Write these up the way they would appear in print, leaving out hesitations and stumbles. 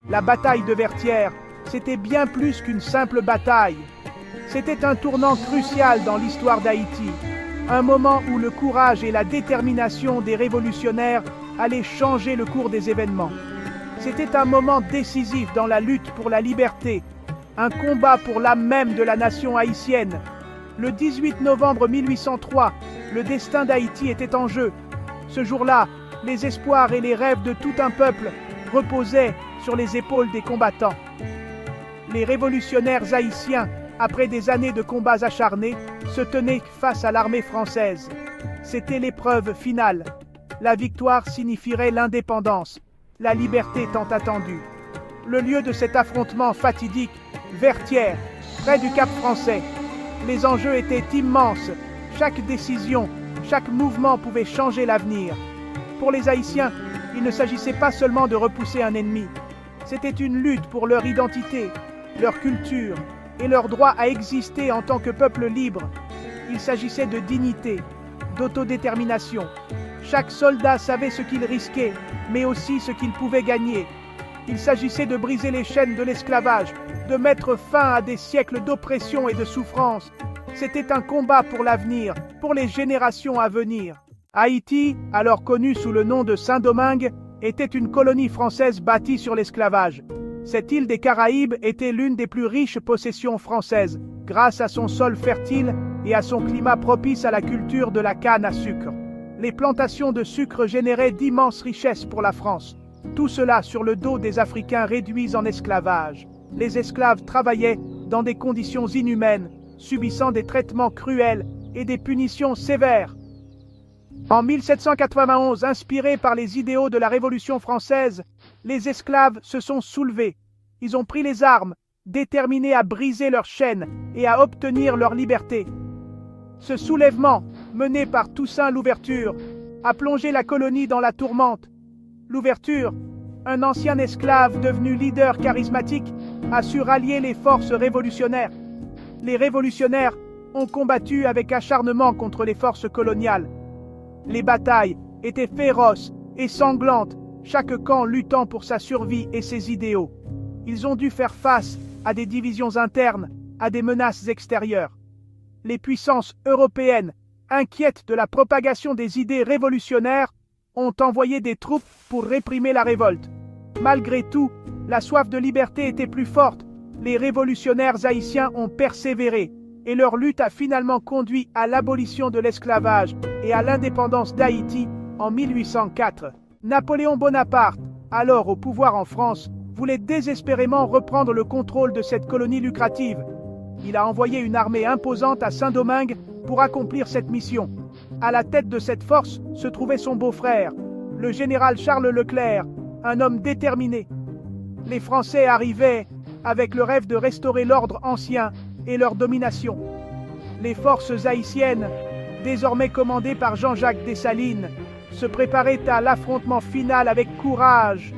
La bataille de Vertières, c'était bien plus qu'une simple bataille. C'était un tournant crucial dans l'histoire d'Haïti, un moment où le courage et la détermination des révolutionnaires allaient changer le cours des événements. C'était un moment décisif dans la lutte pour la liberté, un combat pour l'âme même de la nation haïtienne. Le 18 novembre 1803, le destin d'Haïti était en jeu. Ce jour-là, les espoirs et les rêves de tout un peuple reposaient sur les épaules des combattants. Les révolutionnaires haïtiens, après des années de combats acharnés, se tenaient face à l'armée française. C'était l'épreuve finale. La victoire signifierait l'indépendance, la liberté tant attendue. Le lieu de cet affrontement fatidique, Vertières, près du Cap Français. Les enjeux étaient immenses. Chaque décision, chaque mouvement pouvait changer l'avenir. Pour les Haïtiens, il ne s'agissait pas seulement de repousser un ennemi. C'était une lutte pour leur identité, leur culture et leur droit à exister en tant que peuple libre. Il s'agissait de dignité, d'autodétermination. Chaque soldat savait ce qu'il risquait, mais aussi ce qu'il pouvait gagner. Il s'agissait de briser les chaînes de l'esclavage, de mettre fin à des siècles d'oppression et de souffrance. C'était un combat pour l'avenir, pour les générations à venir. Haïti, alors connue sous le nom de Saint-Domingue, était une colonie française bâtie sur l'esclavage. Cette île des Caraïbes était l'une des plus riches possessions françaises, grâce à son sol fertile et à son climat propice à la culture de la canne à sucre. Les plantations de sucre généraient d'immenses richesses pour la France. Tout cela sur le dos des Africains réduits en esclavage. Les esclaves travaillaient dans des conditions inhumaines, subissant des traitements cruels et des punitions sévères. En 1791, inspirés par les idéaux de la Révolution française, les esclaves se sont soulevés. Ils ont pris les armes, déterminés à briser leurs chaînes et à obtenir leur liberté. Ce soulèvement, mené par Toussaint Louverture, a plongé la colonie dans la tourmente. Louverture, un ancien esclave devenu leader charismatique, a su rallier les forces révolutionnaires. Les révolutionnaires ont combattu avec acharnement contre les forces coloniales. Les batailles étaient féroces et sanglantes, chaque camp luttant pour sa survie et ses idéaux. Ils ont dû faire face à des divisions internes, à des menaces extérieures. Les puissances européennes, inquiètes de la propagation des idées révolutionnaires, ont envoyé des troupes pour réprimer la révolte. Malgré tout, la soif de liberté était plus forte. Les révolutionnaires haïtiens ont persévéré et leur lutte a finalement conduit à l'abolition de l'esclavage et à l'indépendance d'Haïti en 1804. Napoléon Bonaparte, alors au pouvoir en France, voulait désespérément reprendre le contrôle de cette colonie lucrative. Il a envoyé une armée imposante à Saint-Domingue pour accomplir cette mission. À la tête de cette force se trouvait son beau-frère, le général Charles Leclerc, un homme déterminé. Les Français arrivaient avec le rêve de restaurer l'ordre ancien et leur domination. Les forces haïtiennes, désormais commandées par Jean-Jacques Dessalines, se préparaient à l'affrontement final avec courage.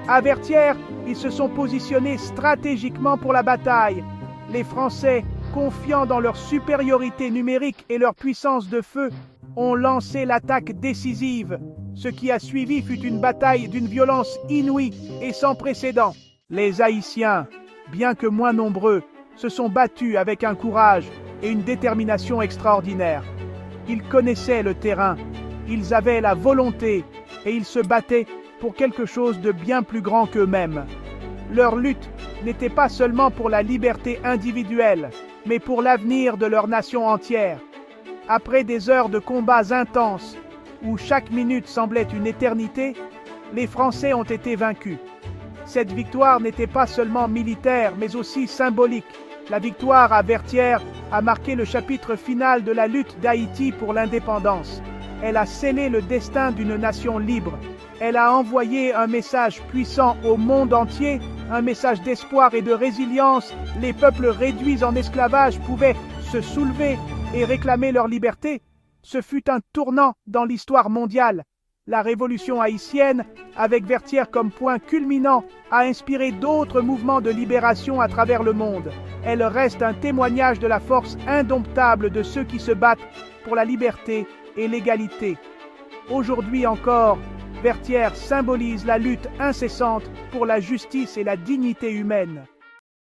À Vertières, ils se sont positionnés stratégiquement pour la bataille. Les Français, confiants dans leur supériorité numérique et leur puissance de feu, ont lancé l'attaque décisive. Ce qui a suivi fut une bataille d'une violence inouïe et sans précédent. Les Haïtiens, bien que moins nombreux, se sont battus avec un courage et une détermination extraordinaires. Ils connaissaient le terrain, ils avaient la volonté et ils se battaient pour quelque chose de bien plus grand qu'eux-mêmes. Leur lutte n'était pas seulement pour la liberté individuelle, mais pour l'avenir de leur nation entière. Après des heures de combats intenses, où chaque minute semblait une éternité, les Français ont été vaincus. Cette victoire n'était pas seulement militaire, mais aussi symbolique. La victoire à Vertières a marqué le chapitre final de la lutte d'Haïti pour l'indépendance. Elle a scellé le destin d'une nation libre. Elle a envoyé un message puissant au monde entier, un message d'espoir et de résilience. Les peuples réduits en esclavage pouvaient se soulever et réclamer leur liberté. Ce fut un tournant dans l'histoire mondiale. La révolution haïtienne, avec Vertières comme point culminant, a inspiré d'autres mouvements de libération à travers le monde. Elle reste un témoignage de la force indomptable de ceux qui se battent pour la liberté et l'égalité. Aujourd'hui encore, Vertières symbolise la lutte incessante pour la justice et la dignité humaine.